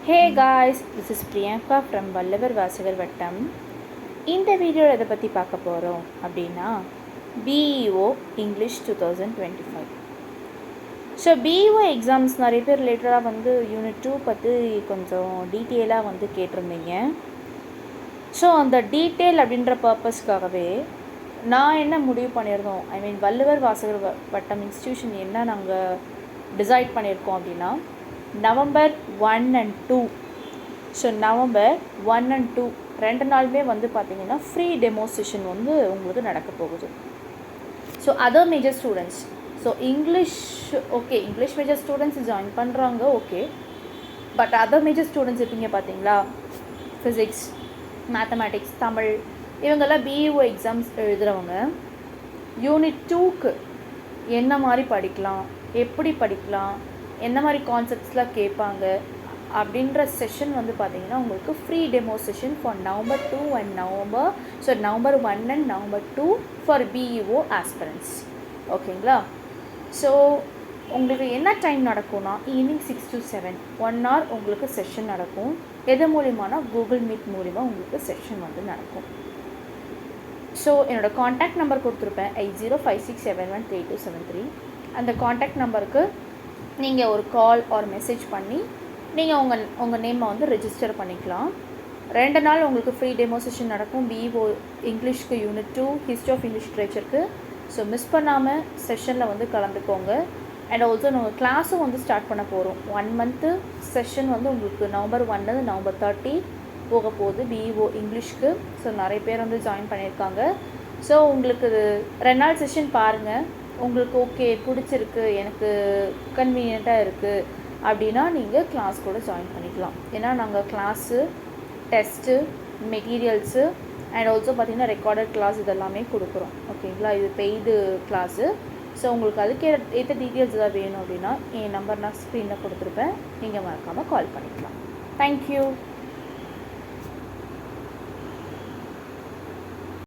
Hey guys, this is Priyanka from Valluvar வாசகர் வட்டம். இந்த வீடியோவில் எதை பற்றி பார்க்க போகிறோம் அப்படின்னா BEO English 2025. So BEO exams நிறைய பேர் ரிலேட்டடாக வந்து யூனிட் 2 பற்றி கொஞ்சம் டீட்டெயிலாக வந்து கேட்டிருந்தீங்க. ஸோ அந்த டீட்டெயில் அப்படின்ற பர்பஸ்க்காகவே நான் என்ன முடிவு பண்ணியிருந்தோம், வள்ளுவர் வாசகர் வட்டம் இன்ஸ்டியூஷன் என்ன நாங்கள் டிசைட் பண்ணியிருக்கோம் அப்படின்னா November 1 and 2. So November 1 and 2 ரெண்டு நாளுமே வந்து பார்த்திங்கன்னா ஃப்ரீ டெமோ செஷன் வந்து உங்களுக்கு நடக்க போகுது. So other major students, so English major students join பண்ணுறாங்க, okay. But other major students இருப்பீங்க பார்த்தீங்களா, ஃபிசிக்ஸ், மேத்தமேட்டிக்ஸ், தமிழ், இவங்கெல்லாம் BEO எக்ஸாம்ஸ் எழுதுகிறவங்க யூனிட் 2க்கு என்ன மாதிரி படிக்கலாம், எப்படி படிக்கலாம், என்ன மாதிரி கான்செப்ட்ஸ்லாம் கேட்பாங்க அப்படின்ற செஷன் வந்து பார்த்திங்கன்னா உங்களுக்கு free demo session for November 2 and November 1 and November 2 for BEO ஆஸ்பிரன்ட்ஸ், ஓகேங்களா. ஸோ உங்களுக்கு என்ன டைம் நடக்கும்னா ஈவினிங் 6 to 7 1 hour உங்களுக்கு செஷன் நடக்கும். எது மூலியமானா கூகுள் மீட் மூலிமா உங்களுக்கு செஷன் வந்து நடக்கும். ஸோ என்னோடய காண்டாக்ட் நம்பர் கொடுத்துருப்பேன் 8056713273. அந்த காண்டாக்ட் நம்பருக்கு நீங்கள் ஒரு கால் ஆர் மெசேஜ் பண்ணி நீங்கள் உங்கள் நேமை வந்து ரெஜிஸ்டர் பண்ணிக்கலாம். 2 நாள் உங்களுக்கு ஃப்ரீ டெமோ செஷன் நடக்கும் BEO இங்கிலீஷ்க்கு யூனிட் 2, ஹிஸ்ட்ரி ஆஃப் இங்கிலீஷ் லிட்ரேச்சருக்கு. ஸோ மிஸ் பண்ணாமல் செஷனில் வந்து கலந்துக்கோங்க. அண்ட் ஆல்சோ நாங்கள் கிளாஸும் வந்து ஸ்டார்ட் பண்ண போகிறோம். 1 month செஷன் வந்து உங்களுக்கு நவம்பர் 1 நவம்பர் 30 போக போகுது BEO இங்கிலீஷ்க்கு. ஸோ நிறைய பேர் வந்து ஜாயின் பண்ணியிருக்காங்க. ஸோ உங்களுக்கு 2 நாள் செஷன் பாருங்கள், உங்களுக்கு ஓகே பிடிச்சிருக்கு, எனக்கு கன்வீனியண்ட்டாக இருக்குது அப்படின்னா நீங்கள் கிளாஸ் கூட ஜாயின் பண்ணிக்கலாம். ஏன்னா நாங்கள் class, test, materials and also பார்த்திங்கன்னா ரெக்கார்டட் கிளாஸ் இதெல்லாமே கொடுக்குறோம், ஓகேங்களா. இது பெய்டு கிளாஸு. ஸோ உங்களுக்கு அதுக்கு ஏற்ற டீட்டெயில்ஸ் எதாவது வேணும் அப்படின்னா என் நம்பர் நான் ஸ்க்ரீனில் கொடுத்துருப்பேன், நீங்கள் மறக்காமல் கால் பண்ணிக்கலாம். தேங்க்யூ.